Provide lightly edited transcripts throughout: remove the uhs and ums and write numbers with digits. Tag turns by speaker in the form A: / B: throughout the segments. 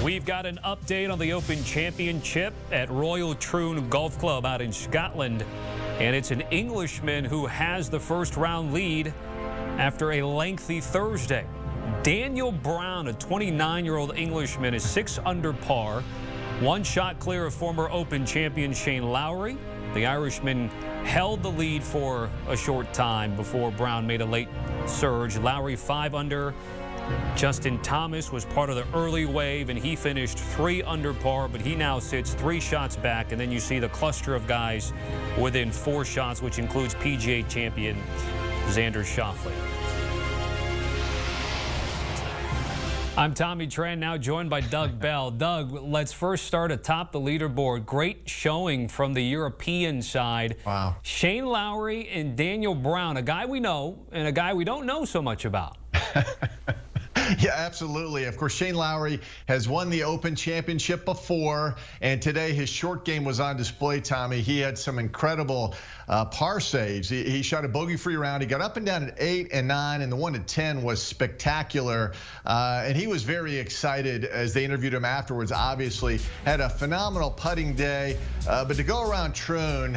A: We've got an update on the Open Championship at Royal Troon Golf Club out in Scotland. And it's an Englishman who has the first round lead after a lengthy Thursday. Daniel Brown, a 29-year-old Englishman, is 6 under par. One shot clear of former Open champion Shane Lowry. The Irishman held the lead for a short time before Brown made a late surge. Lowry 5 under. Justin Thomas was part of the early wave, and he finished 3 under par, but he now sits 3 shots back. And then you see the cluster of guys within 4 shots, which includes PGA champion Xander Schauffele. I'm Tommy Tran, now joined by Doug Bell. Doug, let's first start atop the leaderboard. Great showing from the European side.
B: Wow.
A: Shane Lowry and Daniel Brown, a guy we know and a guy we don't know so much about.
B: Yeah, absolutely. Of course, Shane Lowry has won the Open Championship before, and today his short game was on display, Tommy. He had some incredible par saves. He shot a bogey-free round. He got up and down at 8 and 9, and the 1 at 10 was spectacular. And he was very excited as they interviewed him afterwards. Obviously, had a phenomenal putting day. But to go around Troon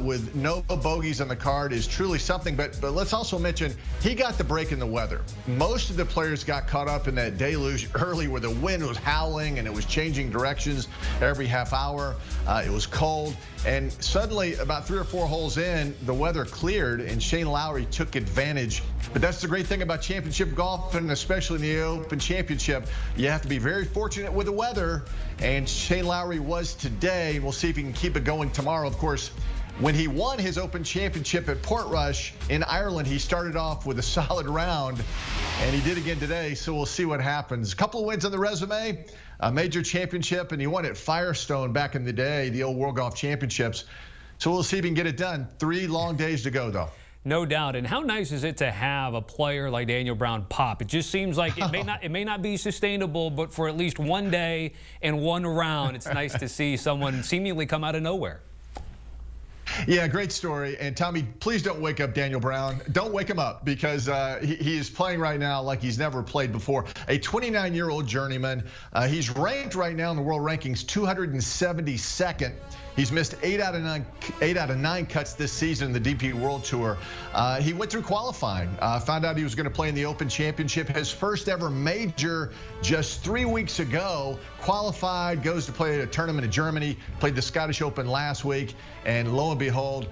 B: with no bogeys on the card is truly something. But let's also mention he got the break in the weather. Most of the players got caught up in that deluge early where the wind was howling and it was changing directions every half hour. It was cold. And suddenly, about 3 or 4 holes in, the weather cleared and Shane Lowry took advantage. But that's the great thing about championship golf, and especially in the Open Championship. You have to be very fortunate with the weather, and Shane Lowry was today. We'll see if he can keep it going tomorrow. Of course, when he won his Open Championship at Portrush in Ireland, he started off with a solid round, and he did again today, so we'll see what happens. A couple of wins on the resume, a major championship, and he won at Firestone back in the day, the old World Golf Championships. So we'll see if he can get it done. 3 long days to go, though.
A: No doubt. And how nice is it to have a player like Daniel Brown pop? It just seems like it may not be sustainable, but for at least one day and one round, it's nice to see someone seemingly come out of nowhere.
B: Yeah, great story. And Tommy, please don't wake up Daniel Brown. Don't wake him up, because he is playing right now like he's never played before. A 29-year-old journeyman. He's ranked right now in the world rankings 272nd. He's missed 8 out of 9 cuts this season in the DP World Tour. He went through qualifying, found out he was going to play in the Open Championship, his first ever major just 3 weeks ago. Qualified, goes to play at a tournament in Germany, played the Scottish Open last week, and lo and behold,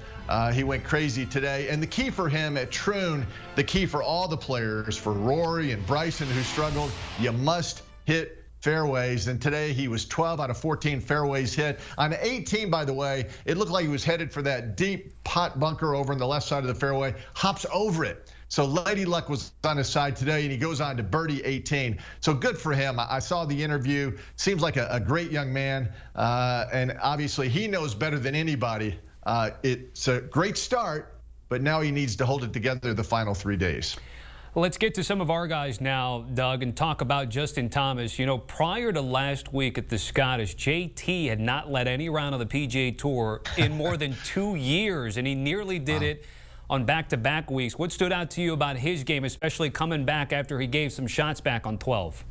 B: he went crazy today. And the key for him at Troon, the key for all the players, for Rory and Bryson who struggled, you must hit fairways. And today he was 12 out of 14 fairways hit. On 18, by the way, it looked like he was headed for that deep pot bunker over on the left side of the fairway, hops over it. So Lady Luck was on his side today, and he goes on to birdie 18. So good for him. I saw the interview. Seems like a great young man. And obviously he knows better than anybody. It's a great start, but now he needs to hold it together the final 3 days.
A: Let's get to some of our guys now, Doug, and talk about Justin Thomas. You know, prior to last week at the Scottish, JT had not led any round of the PGA Tour in more than 2 years, and he nearly did it on back-to-back weeks. What stood out to you about his game, especially coming back after he gave some shots back on 12?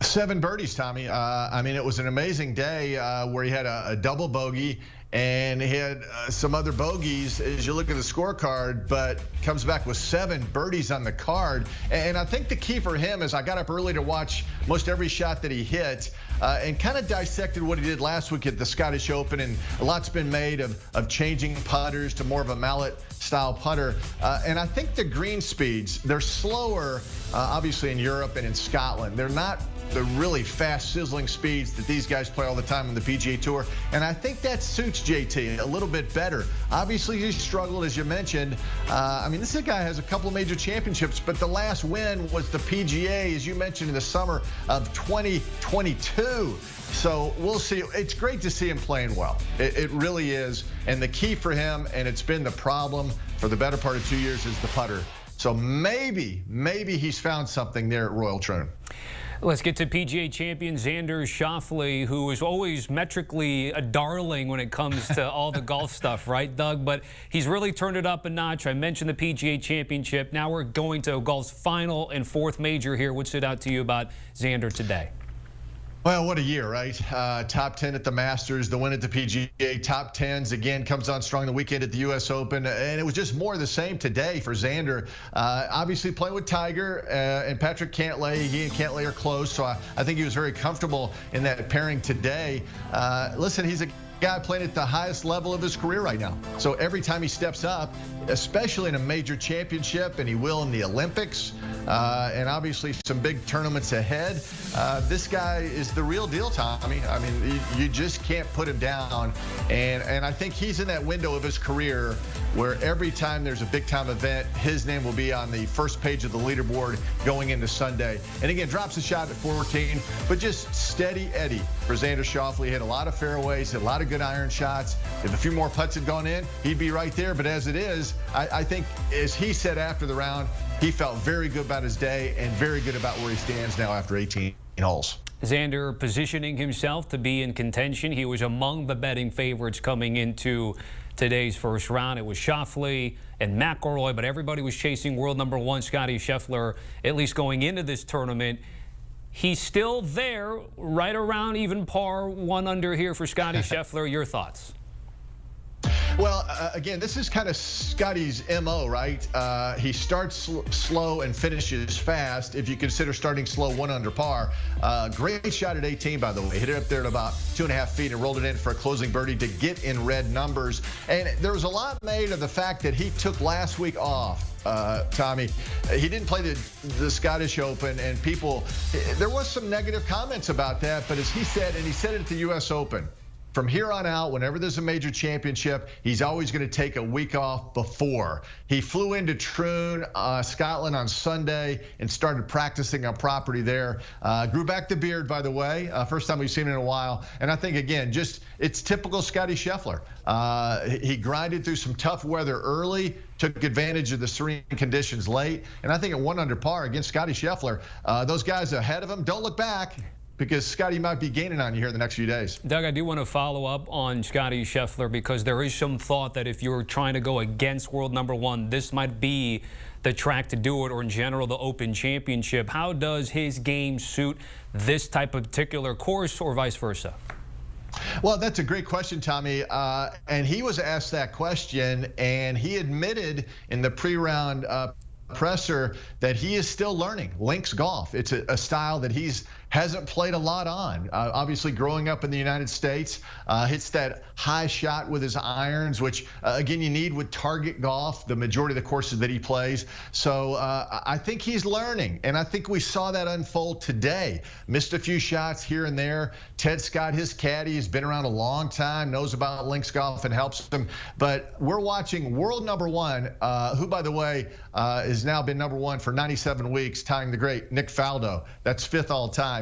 B: 7 birdies, Tommy. I mean, it was an amazing day where he had a double bogey, and he had some other bogeys as you look at the scorecard, but comes back with 7 birdies on the card. And I think the key for him is, I got up early to watch most every shot that he hit and kind of dissected what he did last week at the Scottish Open. And a lot's been made of changing putters to more of a mallet-style putter. And I think the green speeds, they're slower, obviously, in Europe and in Scotland. They're not the really fast, sizzling speeds that these guys play all the time on the PGA Tour. And I think that suits JT a little bit better. Obviously, he struggled, as you mentioned. I mean, this guy has a couple of major championships, but the last win was the PGA, as you mentioned, in the summer of 2022. So we'll see. It's great to see him playing well. It really is. And the key for him, and it's been the problem for the better part of 2 years, is the putter. So maybe he's found something there at Royal Troon.
A: Let's get to PGA champion Xander Schauffele, who is always metrically a darling when it comes to all the golf stuff, right, Doug? But he's really turned it up a notch. I mentioned the PGA Championship. Now we're going to golf's final and 4th major here. What stood out to you about Xander today?
B: Well, what a year, right? Top 10 at the Masters, the win at the PGA, top 10s again, comes on strong the weekend at the U.S. Open. And it was just more of the same today for Xander. Obviously playing with Tiger and Patrick Cantlay. He and Cantlay are close, so I think he was very comfortable in that pairing today. Listen, he's a guy playing at the highest level of his career right now. So every time he steps up, especially in a major championship, and he will in the Olympics, and obviously some big tournaments ahead, this guy is the real deal, Tommy. I mean, you just can't put him down. And I think he's in that window of his career where every time there's a big-time event, his name will be on the first page of the leaderboard going into Sunday. And again, drops a shot at 14, but just steady Eddie for Xander Schauffele. He hit a lot of fairways, hit a lot of good iron shots. If a few more putts had gone in, he'd be right there. But as it is, I think, as he said after the round, he felt very good about his day and very good about where he stands now after 18 holes.
A: Xander positioning himself to be in contention. He was among the betting favorites coming into today's first round. It was Schauffele and McIlroy, but everybody was chasing world number one Scottie Scheffler, at least going into this tournament. He's still there, right around even par, 1 under here for Scottie Scheffler. Your thoughts?
B: Well, again, this is kind of Scottie's MO, right? He starts slow and finishes fast. If you consider starting slow 1 under par. Great shot at 18, by the way. Hit it up there at about 2.5 feet and rolled it in for a closing birdie to get in red numbers. And there was a lot made of the fact that he took last week off. Tommy, he didn't play the Scottish Open, and there was some negative comments about that. But as he said, and he said it at the U.S. Open, from here on out, whenever there's a major championship, he's always going to take a week off before. He flew into Troon, Scotland on Sunday and started practicing on property there. Grew back the beard, by the way. First time we've seen it in a while. And I think, again, it's typical Scottie Scheffler. He grinded through some tough weather early, took advantage of the serene conditions late. And I think at 1 under par against Scottie Scheffler, those guys ahead of him, don't look back, because Scottie might be gaining on you here in the next few days.
A: Doug, I do want to follow up on Scottie Scheffler, because there is some thought that if you're trying to go against world number one, this might be the track to do it, or in general, the Open Championship. How does his game suit this type of particular course, or vice versa?
B: Well, that's a great question, Tommy. And he was asked that question, and he admitted in the pre-round presser that he is still learning links golf. It's a style that he hasn't played a lot on. Obviously, growing up in the United States, hits that high shot with his irons, which, again, you need with target golf, the majority of the courses that he plays. So I think he's learning, and I think we saw that unfold today. Missed a few shots here and there. Ted Scott, his caddy, has been around a long time, knows about links golf and helps him. But we're watching world number one, who, by the way, has now been number one for 97 weeks, tying the great Nick Faldo. That's 5th all time.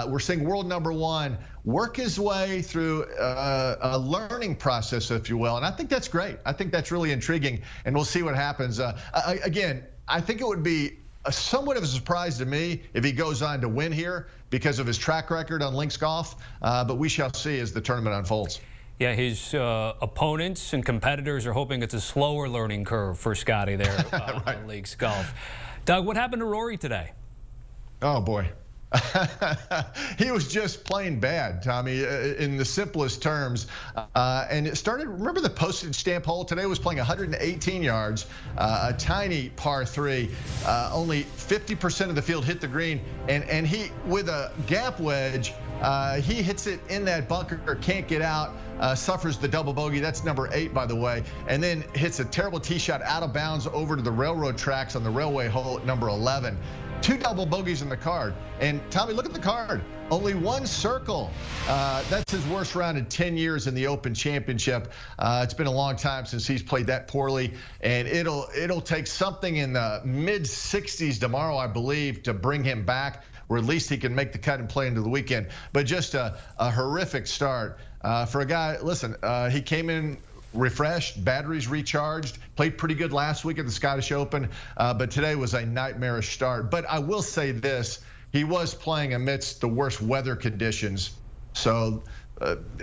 B: We're seeing world number one work his way through a learning process, if you will. And I think that's great. I think that's really intriguing, and we'll see what happens. Again, I think it would be somewhat of a surprise to me if he goes on to win here because of his track record on links golf. But we shall see as the tournament unfolds.
A: Yeah, his opponents and competitors are hoping it's a slower learning curve for Scottie there
B: right.
A: on links golf. Doug, what happened to Rory today?
B: Oh, boy. He was just plain bad, Tommy, in the simplest terms. And it started, remember the postage stamp hole? Today was playing 118 yards, a tiny par 3. Only 50% of the field hit the green. And he, with a gap wedge, he hits it in that bunker, can't get out, suffers the double bogey. That's number 8, by the way. And then hits a terrible tee shot out of bounds over to the railroad tracks on the railway hole at number 11. 2 double bogeys in the card. And Tommy, look at the card. Only 1 circle. That's his worst round in 10 years in the Open Championship. It's been a long time since he's played that poorly. And it'll take something in the mid-60s tomorrow, I believe, to bring him back, or at least he can make the cut and play into the weekend. But just a horrific start for a guy. Listen, he came in refreshed, batteries recharged, played pretty good last week at the Scottish Open, but today was a nightmarish start. But I will say this, he was playing amidst the worst weather conditions, so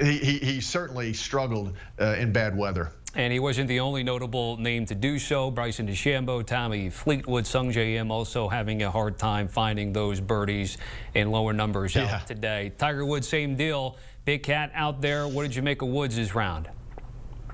B: he certainly struggled in bad weather.
A: And he wasn't the only notable name to do so. Bryson DeChambeau, Tommy Fleetwood, Sung J M also having a hard time finding those birdies in lower numbers out today. Tiger Woods, same deal. Big Cat out there. What did you make of Woods' round?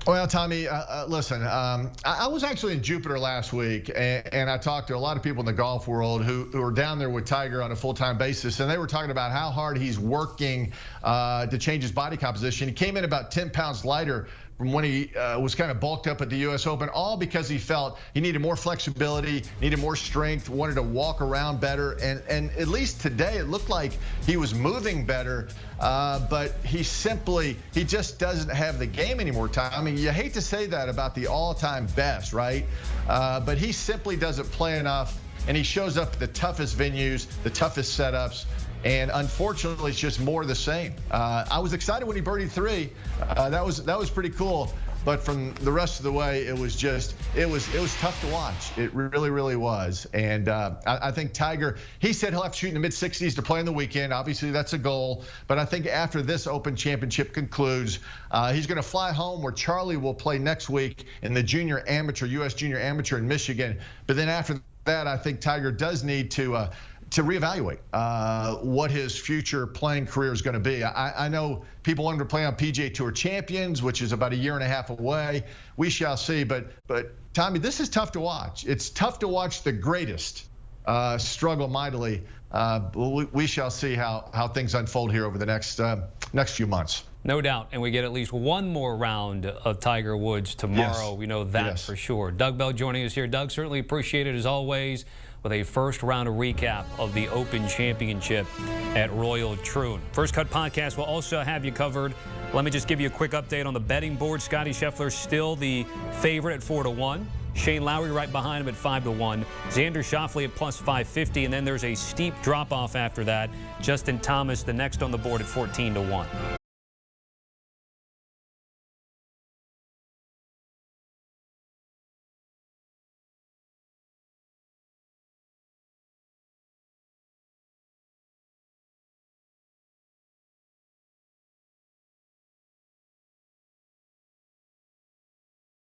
B: Well, Tommy, listen, I was actually in Jupiter last week, and I talked to a lot of people in the golf world who are down there with Tiger on a full-time basis, and they were talking about how hard he's working to change his body composition. He came in about 10 pounds lighter from when he was kind of bulked up at the U.S. Open, all because he felt he needed more flexibility, needed more strength, wanted to walk around better. And at least today, it looked like he was moving better, but he just doesn't have the game anymore, Tom. I mean, you hate to say that about the all-time best, right? But he simply doesn't play enough, and he shows up at the toughest venues, the toughest setups. And unfortunately, it's just more of the same. I was excited when he birdied 3. That was pretty cool. But from the rest of the way, it was tough to watch. It really, really was. And I think Tiger, he said he'll have to shoot in the mid-60s to play on the weekend. Obviously, that's a goal. But I think after this Open Championship concludes, he's going to fly home where Charlie will play next week in the U.S. Junior Amateur in Michigan. But then after that, I think Tiger does need to reevaluate what his future playing career is going to be. I know people want him to play on PGA Tour Champions, which is about a year and a half away. We shall see. But Tommy, this is tough to watch. It's tough to watch the greatest struggle mightily. We shall see how things unfold here over the next few months.
A: No doubt. And we get at least one more round of Tiger Woods tomorrow.
B: Yes.
A: We know that for sure. Doug Bell joining us here. Doug, certainly appreciate it as always, with a first round recap of the Open Championship at Royal Troon. First Cut Podcast will also have you covered. Let me just give you a quick update on the betting board. Scottie Scheffler still the favorite at 4-1. Shane Lowry right behind him at 5-1. Xander Schauffele at plus 550. And then there's a steep drop off after that. Justin Thomas the next on the board at 14-1.